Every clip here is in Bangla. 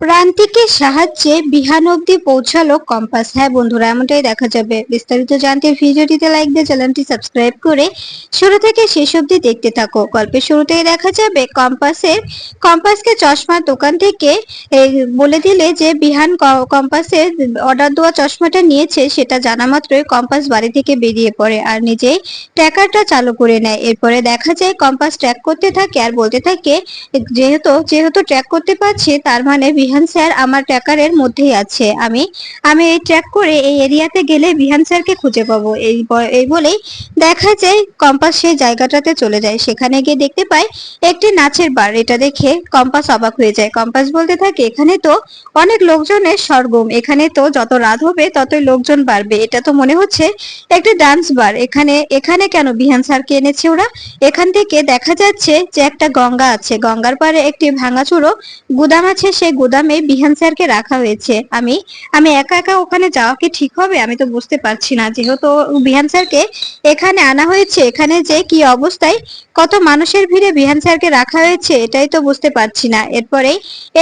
প্রান্তিকের সাহায্যে বিহান অবধি পৌঁছালো কম্পাস। হ্যাঁ বন্ধুরা, এমনটাই দেখা যাবে। বিস্তারিত জানতে ভিডিওটিতে লাইক দিয়ে চ্যানেলটি সাবস্ক্রাইব করে শুরু থেকে শেষ অবধি দেখতে থাকো। গল্পের শুরুতেই দেখা যাবে কম্পাসকে চশমার দোকান থেকে বলে দিলে যে বিহান কম্পাসের অর্ডার দেওয়া চশমাটা নিয়েছে, সেটা জানা মাত্রই কম্পাস বাড়ি থেকে বেরিয়ে পড়ে আর নিজেই ট্র্যাকারটা চালু করে নেয়। এরপরে দেখা যায় কম্পাস ট্র্যাক করতে থাকে আর বলতে থাকে, যেহেতু যেহেতু ট্র্যাক করতে পারছি, তার মানে বিহান স্যার আমার ট্র্যাকারের মধ্যেই আছে। আমি আমি এই ট্র্যাক করে এই এরিয়াতে গেলে বিহান স্যারকে খুঁজে পাবো। এই বলেই দেখা যায় কম্পাস সেই জায়গাটাতে চলে যায়। সেখানে গিয়ে দেখতে পায় একটি নাচের বার। এটা দেখে কম্পাস অবাক হয়ে যায়। কম্পাস বলতে থাকে, এখানে তো অনেক লোকজনের সরগম, এখানে তো যত রাত হবে ততই লোকজন বাড়বে। এটা তো মনে হচ্ছে একটি ডান্স বার। এখানে এখানে কেন বিহান স্যারকে এনেছে ওরা? এখান থেকে দেখা যাচ্ছে যে একটা গঙ্গা আছে, গঙ্গার পাড়ে একটি ভাঙাচুরো গুদাম আছে, সেই গুদামে বিহান স্যারকে রাখা হয়েছে। আমি আমি একা একা ওখানে যাওয়া কি ঠিক হবে? আমি তো বুঝতে পারছি না। যেহেতু বিহান স্যারকে এখানে আনা হয়েছে, এখানে যে কি অবস্থায় কত মানুষের ভিড়ে বিহান স্যারকে রাখা হয়েছে, এটাই তো বুঝতে পারছি না।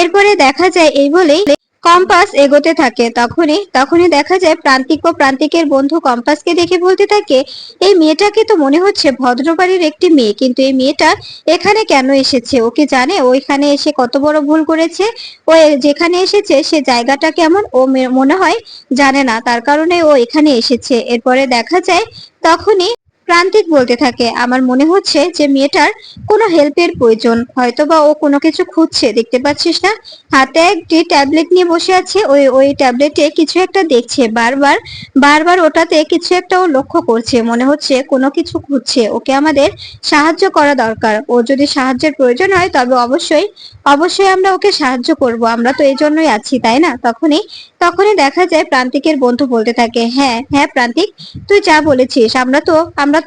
এরপরে দেখা যায় এই বলেই কম্পাস এগোতে থাকে। তখনই তখনই দেখা যায় প্রান্তিক ও প্রান্তিকের বন্ধু কম্পাসকে দেখে বলতে থাকে, এই মেয়েটাকে তো মনে হচ্ছে ভদ্রবাড়ির একটি মেয়ে, কিন্তু এই মেয়েটা এখানে কেন এসেছে? ও কি জানে ও এখানে এসে কত বড় ভুল করেছে? ও যেখানে এসেছে সে জায়গাটা কেমন ও মনে হয় জানে না, তার কারণে ও এখানে এসেছে। এরপরে দেখা যায় তখনই প্রান্তিক বলতে থাকে, আমার মনে হচ্ছে যে মেয়েটার কোনো হেল্পের প্রয়োজন, হয়তোবা ও কোনো কিছু খুঁজছে। দেখতে পাচ্ছিস না, হাতে একটি ট্যাবলেট নিয়ে বসে আছে, ওই ওই ট্যাবলেটে কিছু একটা দেখছে, বারবার বারবার ওটাতে কিছু একটা ও লক্ষ্য করছে, মনে হচ্ছে কোনো কিছু খুঁজছে। ওকে আমাদের সাহায্য করা দরকার। ও যদি সাহায্যের প্রয়োজন হয় তবে অবশ্যই অবশ্যই আমরা ওকে সাহায্য করব, আমরা তো এই জন্যই আছি, তাই না? তখনই তখনই দেখা যায় প্রান্তিকের বন্ধু বলতে থাকে, হ্যাঁ হ্যাঁ প্রান্তিক, তুই যা বলেছিস, আমরা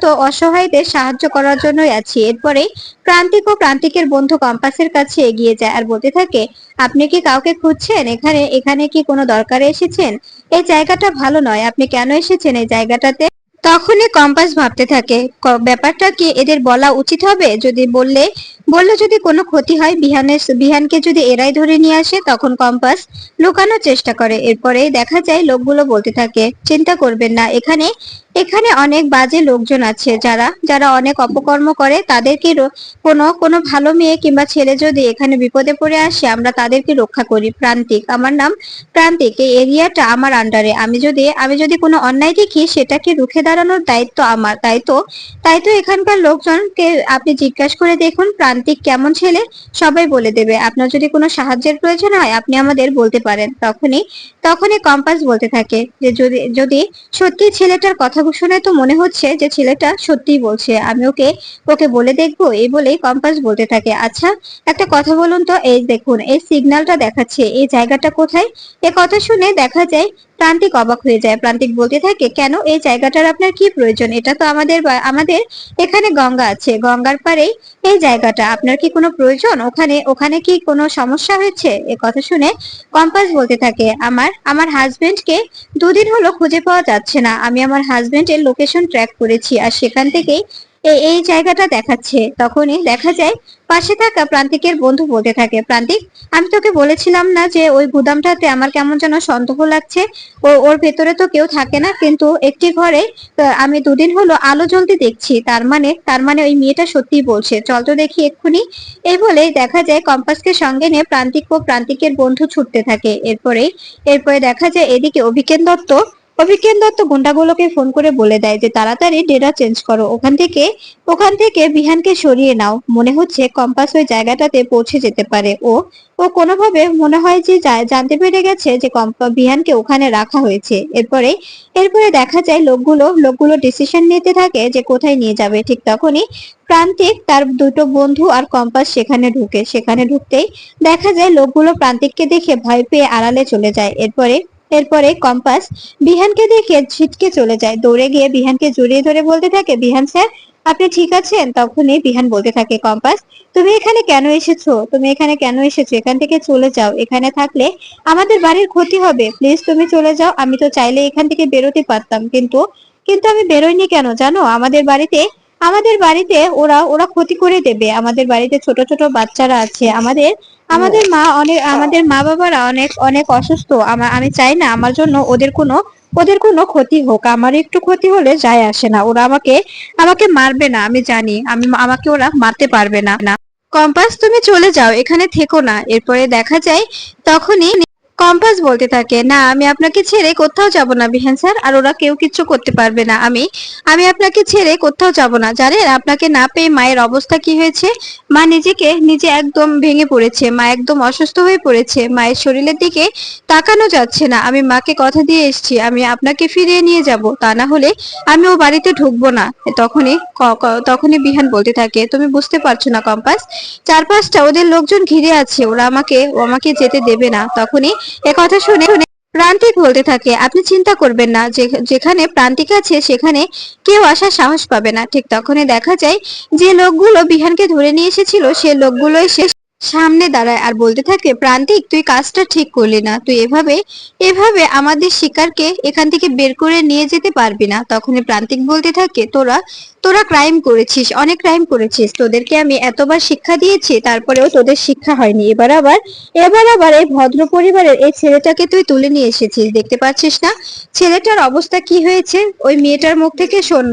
তো অসহায়দের সাহায্য করার জন্যই আছি। এরপরে প্রান্তিক ও প্রান্তিকের বন্ধু কম্পাসের কাছে এগিয়ে যায় আর বলতে থাকে, আপনি কি কাউকে খুঁজছেন? এখানে এখানে কি কোনো দরকারে এসেছেন? এই জায়গাটা ভালো নয়, আপনি কেন এসেছেন এই জায়গাটাতে? তখনই কম্পাস ভাবতে থাকে, ব্যাপারটা কি এদের বলা উচিত হবে? যদি বললে যদি কোনো ক্ষতি হয়, বিহানকে যদি এরাই ধরে নিয়ে আসে, তখন কম্পাস লুকানোর চেষ্টা করে। এরপরে দেখা যায় লোকগুলো বলতে থাকে, চিন্তা করবেন না, এখানে এখানে অনেক বাজে লোকজন আছে, যারা যারা অনেক অপকর্ম করে। তাদেরকে কোনো কোনো ভালো মেয়ে কিংবা ছেলে যদি এখানে বিপদে পড়ে আসে, আমরা তাদেরকে রক্ষা করি। প্রান্তিক, আমার নাম প্রান্তিক, এই এরিয়াটা আমার আন্ডারে। আমি যদি কোনো অন্যায় দেখি, সেটাকে রুখে দাঁড়ানোর দায়িত্ব আমার। তাই তো এখানকার লোকজনকে আপনি জিজ্ঞাসা করে দেখুন প্রান্তিক কেমন ছেলে, সবাই বলে দেবে। আপনার যদি কোনো সাহায্যের প্রয়োজন হয় আপনি আমাদের বলতে পারেন। তখনই কম্পাস বলতে থাকে যে যদি যদি সত্যি ছেলেটার কথা শুনে তো মনে হচ্ছে যে ছেলেটা সত্যিই বলছে, আমি ওকে ওকে বলে দেখবো। এই বলেই কম্পাস বলতে থাকে, আচ্ছা একটা কথা বলুন তো, এই দেখুন এই সিগন্যালটা দেখাচ্ছে, এই জায়গাটা কোথায়? এ কথা শুনে দেখা যায় প্রান্তিক অবাক হয়ে যায়। প্রান্তিক বলতে থাকে, কেন এই জায়গাটার আপনার কি প্রয়োজন? এটা তো আমাদের এখানে গঙ্গা আছে, গঙ্গার পাড়েই এই জায়গাটা, আপনার কি কোনো প্রয়োজন? ওখানে ওখানে কি কোনো সমস্যা হয়েছে? এ কথা শুনে কম্পাস বলতে থাকে, আমার হাজবেন্ডকে দুদিন হলো খুঁজে পাওয়া যাচ্ছে না। আমি আমার হাজবেন্ডের লোকেশন ট্র্যাক করেছি আর সেখান থেকেই এই জায়গাটা দেখাচ্ছে। তখনই দেখা যায় পাশে থাকা প্রান্তিকের বন্ধু বলতে থাকে, প্রান্তিক, আমি তোকে বলেছিলাম না যে ওই গুদামটাতে আমার কেমন যেন সন্দেহ লাগছে? ওর ভেতরে তো কেউ থাকে না, কিন্তু একটি ঘরে আমি দুদিন হলো আলো জ্বলতে দেখছি। তার মানে ওই মেয়েটা সত্যিই বলছে, চল তো দেখি এক্ষুনি। এই বলে দেখা যায় কম্পাসকে সঙ্গে নিয়ে প্রান্তিক ও প্রান্তিকের বন্ধু ছুটতে থাকে। এরপরে দেখা যায় এদিকে অভিজ্ঞান দত্ত গুন্ডাগুলোকে ফোন করে বলে দেয় যে তাড়াতাড়ি ডেরা চেঞ্জ করো, ওখান থেকে বিহানকে সরিয়ে নাও। মনে হচ্ছে কম্পাস ওই জায়গাটাতে পৌঁছে যেতে পারে। ও ও কোনোভাবে মনে হয় যে জানতে পেরে গেছে যে বিহানকে ওখানে রাখা হয়েছে। এরপরে দেখা যায় লোকগুলো ডিসিশন নিতে থাকে যে কোথায় নিয়ে যাবে। ঠিক তখনই প্রান্তিক, তার দুটো বন্ধু আর কম্পাস সেখানে ঢুকতেই দেখা যায় লোকগুলো প্রান্তিককে দেখে ভয় পেয়ে আড়ালে চলে যায়। এরপরে কম্পাস বিহানকে দেখে ছিটকে চলে যায়, দৌড়ে গিয়ে বিহানকে জড়িয়ে ধরে বলতে থাকে, বিহান স্যার আপনি ঠিক আছেন? তখনই বিহান বলতে থাকে, কম্পাস তুমি এখানে কেন এসেছো? এখান থেকে চলে যাও, এখানে থাকলে আমাদের বাড়ির ক্ষতি হবে। প্লিজ তুমি চলে যাও। আমি তো চাইলে এখান থেকে বেরোতে পারতাম, কিন্তু কিন্তু আমি বেরোইনি কেন জানো? আমাদের বাড়িতে ওরা ওরা ক্ষতি করে দেবে। আমাদের বাড়িতে ছোট ছোট বাচ্চারা আছে, আমাদের মা বাবারা অনেক অনেক অসুস্থ। আমি চাই না আমার জন্য ওদের কোনো ক্ষতি হোক। আমার একটু ক্ষতি হলে যায় আসে না। ওরা আমাকে আমাকে মারবে না, আমি জানি। আমাকে ওরা মারতে পারবে না। কম্পাস, তুমি চলে যাও, এখানে থেকো না। এরপরে দেখা যায় তখনই কম্পাস বলতে থাকে, না আমি আপনাকে ছেড়ে কোথাও যাব না বিহান স্যার, আর ওরা কেউ কিচ্ছু করতে পারবে না। আমি আমি আপনাকে ছেড়ে কোথাও যাব না। জানেন আপনাকে না পেয়ে মায়ের অবস্থা কি হয়েছে? মা নিজে একদম ভেঙে পড়েছে। মা একদম অসুস্থ হয়ে পড়েছে। মায়ের শরীরের দিকে তাকানো যাচ্ছে না। আমি মাকে কথা দিয়ে এসেছি, আমি আপনাকে ফিরিয়ে নিয়ে যাব, তা না হলে আমি ও বাড়িতে ঢুকবো না। তখনই বিহান বলতে থাকে, তুমি বুঝতে পারছো না কম্পাস, চারপাশটা ওদের লোকজন ঘিরে আছে, ওরা আমাকে যেতে দেবে না। তখনই কথা শুনে প্রান্তিক বলতে থাকে, আপনি চিন্তা করবেন না, যেখানে প্রান্তিক আছে সেখানে কেউ আসার সাহস পাবে না। ঠিক তখনই দেখা যায় যে লোকগুলো বিহানকে ধরে নিয়ে এসেছিল, সে লোকগুলো এসে সামনে দাঁড়ায় আর বলতে থাকে, প্রান্তিক তুই কাজটা ঠিক করলি না। তুই এভাবে এভাবে আমাদের শিকারকে এখান থেকে বের করে নিয়ে যেতে পারবি না। তখনই প্রান্তিক বলতে থাকে, তোরা তোরা ক্রাইম করেছিস, অনেক ক্রাইম করেছিস। তোদেরকে আমি এতবার শিক্ষা দিয়েছি, তারপরেও তোদের শিক্ষা হয়নি। এবার আবার এই ভদ্র পরিবারের এই ছেলেটাকে তুই তুলে নিয়ে এসেছিস। দেখতে পাচ্ছিস না ছেলেটার অবস্থা কি হয়েছে? ওই মেয়েটার মুখ থেকে শোন,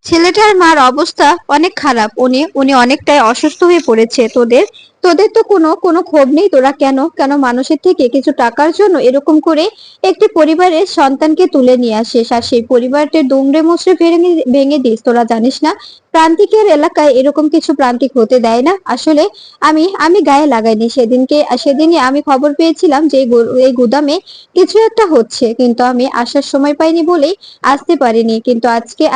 ছেলেটার মার অবস্থা অনেক খারাপ। উনি উনি অনেকটাই অসুস্থ হয়ে পড়েছে। তোদের তোদের তো কোনো ক্ষোভ নেই? তোরা কেন কেন মানুষের থেকে কিছু টাকার জন্য এরকম করে একটি পরিবারের সন্তানকে তুলে নিয়ে আসিস, আর সেই পরিবারটা দুমড়ে মুচড়ে ভেঙে ভেঙে দিস? তোরা জানিস না প্রান্তিকের এলাকায় এরকম কিছু প্রান্তিক হতে দেয় না? আসলে আমি আমি গায়ে লাগাইনি। সেদিনই আমি খবর পেয়েছিলাম যে এই গুদামে কিছু একটা হচ্ছে, কিন্তু আমি আসার সময় পাইনি বলেই আসতে পারিনি। কিন্তু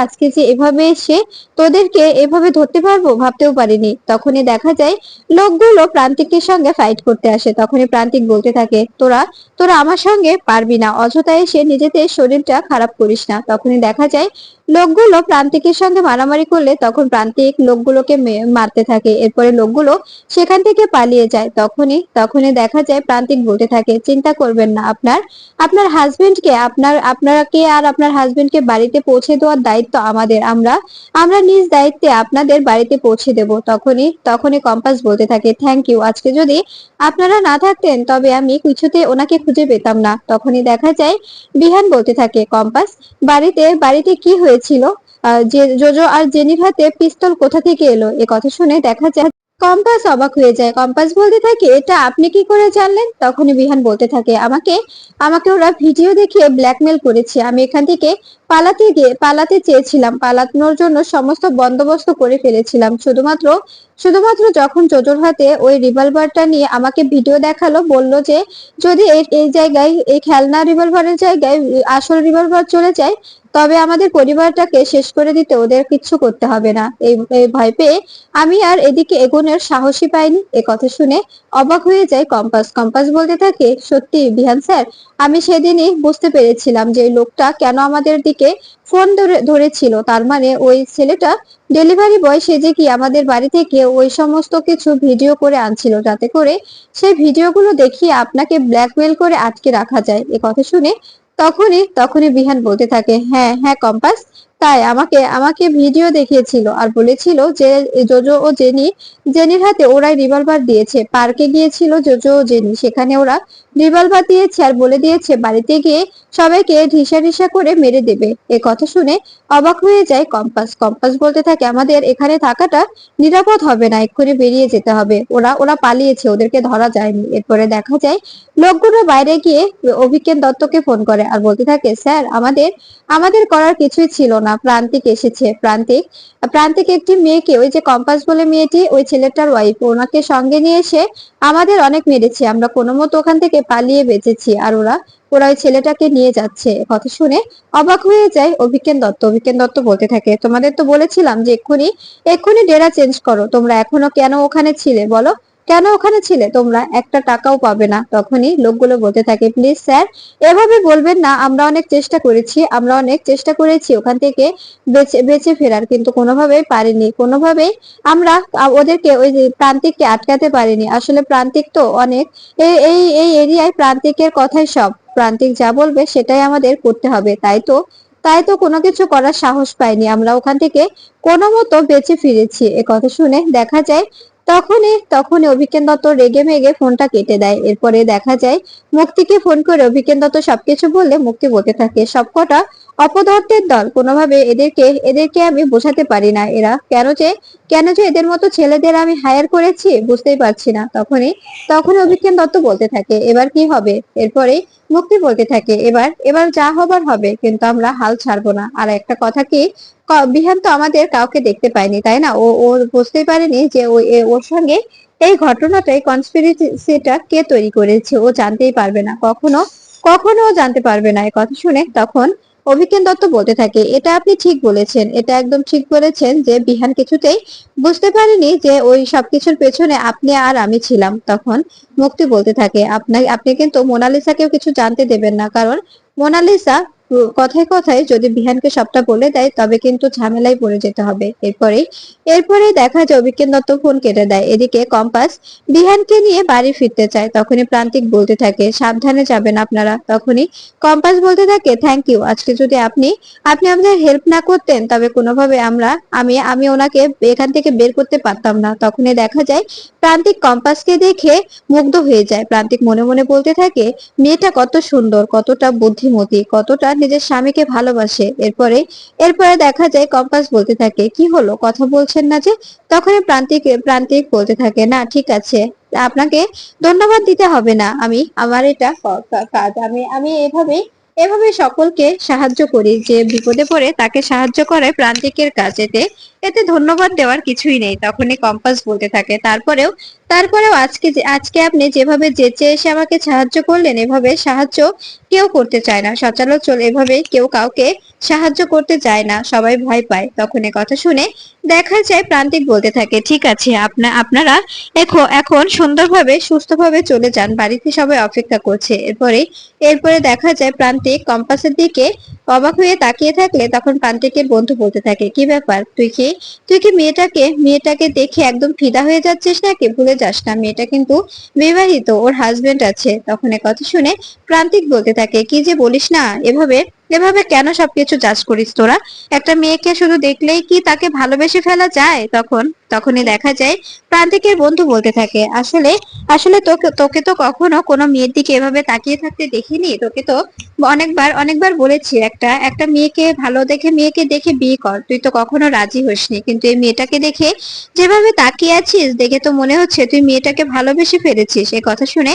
আজকে যে এভাবে এসে তোদেরকে এভাবে ধরতে পারবো ভাবতেও পারিনি। তখনই দেখা যায় লোকগুলো প্রান্তিকের সঙ্গে ফাইট করতে আসে। তখনই প্রান্তিক বলতে থাকে, তোরা তোরা আমার সঙ্গে পারবি না, অযথা এসে নিজেদের শরীরটা খারাপ করিস না। তখনই দেখা যায় লোকগুলো প্রান্তিকের সঙ্গে মারামারি করলে তখন প্রান্তিক লোকগুলোকে মারতে থাকে। এরপরে লোকগুলো সেখান থেকে পালিয়ে যায়। তখনই দেখা যায় প্রান্তিক বলতে থাকে, চিন্তা করবেন না, আপনার আপনার হাজবেন্ডকে আপনাকে আর আপনার হাজবেন্ডকে বাড়িতে পৌঁছে দেওয়ার দায়িত্ব আমাদের। আমরা নিজ দায়িত্বে আপনাদের বাড়িতে পৌঁছে দেব। তখনই কম্পাস বলতে থাকে, থ্যাংক ইউ। আজকে যদি আপনারা না থাকতেন তবে আমি কিছুতে ওনাকে খুঁজে পেতাম না। তখনই দেখা যায় বিহান বলতে থাকে, কম্পাস, বাড়িতে কি হয়েছিল? যে জোজো আর জেনির হাতে পিস্তল কোথা থেকে এলো? এ কথা শুনে দেখা যায় কম্পাস অবাক হয়ে যায়। কম্পাস বলতে থাকে, এটা আপনি কি করে জানলেন? তখনই বিহান বলতে থাকে, আমাকে আমাকে ওরা ভিডিও দেখিয়ে ব্ল্যাকমেল করেছে। আমি এখান থেকে পালাতে চেয়েছিলাম, পালানোর জন্য সমস্ত বন্দোবস্ত করে ফেলেছিলাম। শুধুমাত্র যখন জোজোর হাতে ওই রিভলভারটা নিয়ে আমাকে ভিডিও দেখালো, বলল যে যদি এই জায়গায় এই খেলনা রিভলভারের জায়গায় আসল রিভলভার চলে যায় তবে আমাদের পরিবারটাকে শেষ করে দিতে ওদের কিচ্ছু করতে হবে না। এই ভয় পেয়ে আমি আর এদিকে এগোনোর সাহসই পাইনি। এ কথা শুনে অবাক হয়ে যায় কম্পাস। কম্পাস বলতে থাকে, সত্যি বিহান স্যার, আমি সেদিনই বুঝতে পেরেছিলাম যে এই লোকটা কেন আমাদের দিকে ফোন ধরেছিল। তার মানে ওই ছেলেটা ডেলিভারি বয় সেজে কি আমাদের বাড়ি থেকে ওই সমস্ত কিছু ভিডিও করে আনছিল, যাতে করে সেই ভিডিওগুলো দেখিয়ে আপনাকে ব্ল্যাকমেল করে আটকে রাখা যায়। এ কথা শুনে তখনই বিহান বলতে থাকে, হ্যাঁ হ্যাঁ কম্পাস, তাই আমাকে আমাকে ভিডিও দেখিয়েছিল আর বলেছিল যে জোজো ও জেনির হাতে ওরাই রিভলভার দিয়েছে। পার্কে গিয়েছিল জোজো ও জেনি, সেখানে ওরা রিভলভার দিয়েছে আর বলে দিয়েছে বাড়িতে গিয়ে সবাইকে ঢিসা করে মেরে দেবে। এ কথা শুনে অবাক হয়ে যায় কম্পাস। কম্পাস বলতে থাকে, আমাদের এখানে থাকাটা নিরাপদ হবে না, এক্ষুনি বেরিয়ে যেতে হবে। ওরা ওরা পালিয়েছে, ওদেরকে ধরা যায়নি। এরপরে দেখা যায় লোকগুলো বাইরে গিয়ে অভিজ্ঞান দত্তকে ফোন করে আর বলতে থাকে, স্যার, আমাদের আমাদের করার কিছুই ছিল না, প্রান্তিক এসেছে। প্রান্তিক একটি মেয়েকে, ওই যে কম্পাস বলে মেয়েটি, ওই ছেলেটার ওয়াইফ, ওনাকে সঙ্গে নিয়ে এসে আমাদের অনেক মেরেছে। আমরা কোনো মতো ওখান থেকে পালিয়ে বেঁচেছি, আর ওরা ওরা ওই ছেলেটাকে নিয়ে যাচ্ছে। কথা শুনে অবাক হয়ে যায় অভিজ্ঞান দত্ত বলতে থাকে, তোমাদের তো বলেছিলাম যে এক্ষুনি এক্ষুনি ডেরা চেঞ্জ করো। তোমরা এখনো কেন ওখানে ছিলে বলো? কেন ওখানে ছিলে? তোমরা একটা টাকাও পাবে না। তখনই লোকগুলো বলতে থাকে, প্লিজ স্যার, এভাবে বলবেন না। আমরা অনেক চেষ্টা করেছি ওখান থেকে বেঁচে বেঁচে ফেরার, কিন্তু কোনোভাবেই পারিনি। কোনোভাবেই আমরা ওদেরকে ওই যে প্রান্তিককে আটকাতে পারিনি। আসলে প্রান্তিক তো অনেক এই এরিয়ায় প্রান্তিকের কথাই সব। প্রান্তিক যা বলবে সেটাই আমাদের করতে হবে। তাই তো কোনো কিছু করার সাহস পাইনি। আমরা ওখান থেকে কোনো মতো বেঁচে ফিরেছি। এ কথা শুনে দেখা যায় তখনই অভিজ্ঞান দত্ত রেগে মেগে ফোনটা কেটে দেয়। এরপরে দেখা যায় মুক্তিকে ফোন করে অভিজ্ঞান দত্ত সবকিছু বললে মুক্তি বলতে থাকে, সবকটা অপদার্থের দল, কোনোভাবে এদেরকে আমি বোঝাতে পারি না, এরা কেন যে এদের মতো ছেলেদের আমি হায়ার করেছি বুঝতেই পারছি না। তখনই অভিজ্ঞান দত্ত বলতে থাকে, এবার কি হবে? এরপরে মুক্তি বলতে থাকে, এবার এবার যা হবার হবে, কিন্তু আমরা হাল ছাড়বো না। আর একটা কথা কি, বিহান তো আমাদের কাউকে দেখতে পায়নি, তাই না? ও বুঝতেই পারেনি যে ওর সঙ্গে এই ঘটনাটা, এই কনস্পিরেসিটা কে তৈরি করেছে। ও জানতেই পারবে না, কখনো ও জানতে পারবে না। এই কথা শুনে তখন অভিজ্ঞান দত্ত বলতে থাকে, এটা আপনি ঠিক বলেছেন, এটা একদম ঠিক বলেছেন যে বিহান কিছুতেই বুঝতে পারেনি যে ওই সবকিছুর পেছনে আপনি আর আমি ছিলাম। তখন মুক্তি বলতে থাকে, আপনি কিন্তু মোনালিসাকেও কিছু জানতে দেবেন না, কারণ মোনালিসা কথায় কথায় যদি বিহানকে সবটা বলে দেয় তবে কিন্তু ঝামেলায় পড়ে যেতে হবে। এরপরে দেখা যায় অভিজ্ঞান দত্ত ফোন কেটে দেয়। এদিকে কম্পাস বিহানকে নিয়ে বাড়ি ফিরতে চায়। তখনই প্রান্তিক বলতে থাকে, সাবধানে যাবেন আপনারা। তখনই কম্পাস বলতে থাকে, থ্যাংক ইউ, আজকে যদি আপনি আপনি আমাদের হেল্প না করতেন তবে কোনোভাবে আমি আমি ওনাকে এখান থেকে বের করতে পারতাম না। তখনই দেখা যায় প্রান্তিক কম্পাসকে দেখে মুগ্ধ হয়ে যায়। প্রান্তিক মনে মনে বলতে থাকে, মেয়েটা কত সুন্দর, কতটা বুদ্ধিমতী, কতটা নিজের স্বামীকে ভালোবাসে। এরপরে দেখা যায় কম্পাস বলতে থাকে, কি হলো, কথা বলছেন না যে? তখনই প্রান্তিক বলতে থাকে, না ঠিক আছে, আপনাকে ধন্যবাদ দিতে হবে না, আমার এটা কাজ, আমি এভাবে সকলকে সাহায্য করি, যে বিপদে পড়ে তাকে সাহায্য করে প্রান্তিকের কাজ, এতে এতে ধন্যবাদ দেওয়ার কিছুই নেই। তখনই কম্পাস বলতে থাকে, তারপরেও আজকে আপনি যেভাবে যেচে এসে আমাকে সাহায্য করলেন, এভাবে সাহায্য কেউ করতে চায় না, সচরাচর এভাবে কেউ কাউকে সাহায্য করতে চায় না, সবাই ভয় পায়। তখন এ কথা শুনে দেখা যায় প্রান্তিক বলতে থাকে, ঠিক আছে, আপনারা এখন সুন্দরভাবে সুস্থভাবে চলে যান, বাড়িতে সবাই অপেক্ষা করছে। এরপরে দেখা যায় প্রান্তিক কম্পাসের দিকে অবাক হয়ে তাকিয়ে থাকলে তখন প্রান্তিকের বন্ধু বলতে থাকে, কি ব্যাপার, তুই কি মেয়েটাকে দেখে একদম ফিদা হয়ে যাচ্ছিস নাকি? ভুলে যাস না, মেয়েটা কিন্তু বিবাহিত, ওর হাজবেন্ড আছে। তখন এ কথা শুনে প্রান্তিক বলতে থাকে, কি যে বলিস না, এভাবে এভাবে কেন সবকিছু জাজ করিস তোরা? একটা মেয়েকে শুধু দেখলেই কি তাকে ভালোবেসে ফেলা যায়? তখনই দেখা যায় প্রান্তিকের বন্ধু বলতে থাকে, আসলে আসলে তোকে তো কখনো কোনো মেয়ের দিকে এভাবে তাকিয়ে থাকতে দেখিনি। তোকে তো অনেকবার বলেছি, একটা মেয়েকে দেখে বিয়ে কর, তুই তো কখনো রাজি হসনি, কিন্তু এই মেয়েটাকে দেখে যেভাবে তাকিয়ে আছিস, দেখে তো মনে হচ্ছে তুই মেয়েটাকে ভালোবেসে ফেলেছিস। এই কথা শুনে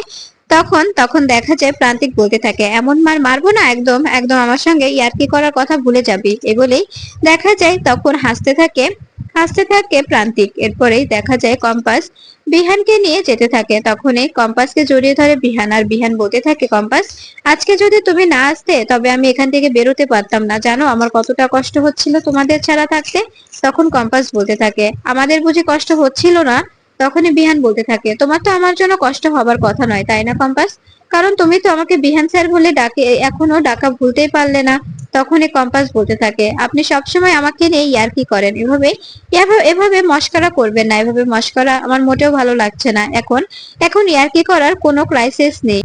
তখন দেখা যায় প্রান্তিক বলতে থাকে, এমন মার মারবো না, একদম একদম আমার সঙ্গে ইয়ার্কি করার কথা ভুলে যাবি। এ বলেই দেখা যায় তখন হাসতে থাকে প্রান্তিক। এরপরেই দেখা যায় কম্পাস বিহানকে নিয়ে যেতে থাকে। তখনই কম্পাসকে জড়িয়ে ধরে বিহান, আর বিহান বলতে থাকে, কম্পাস, আজকে যদি তুমি না আসতে তবে আমি এখান থেকে বেরোতে পারতাম না, জানো আমার কতটা কষ্ট হচ্ছিল তোমাদের ছাড়া থাকতে। তখন কম্পাস বলতে থাকে, আমাদের বুঝি কষ্ট হচ্ছিল না? তখনই বিহান বলতে থাকে, তোমার তো আমার জন্য কষ্ট হবার কথা নয়, তাই না কম্পাস? কারণ তুমি তো আমাকে বিহান স্যার বলে এখনো ডাকা ভুলতেই পারলে না। তখনই কম্পাস বলতে থাকে, আপনি সবসময় আমাকে নিয়ে ইয়ার্কি করেন, এভাবে মস্করা করবেন না, এভাবে মস্করা আমার মোটেও ভালো লাগছে না। এখন ইয়ার্কি করার কোনো ক্রাইসিস নেই।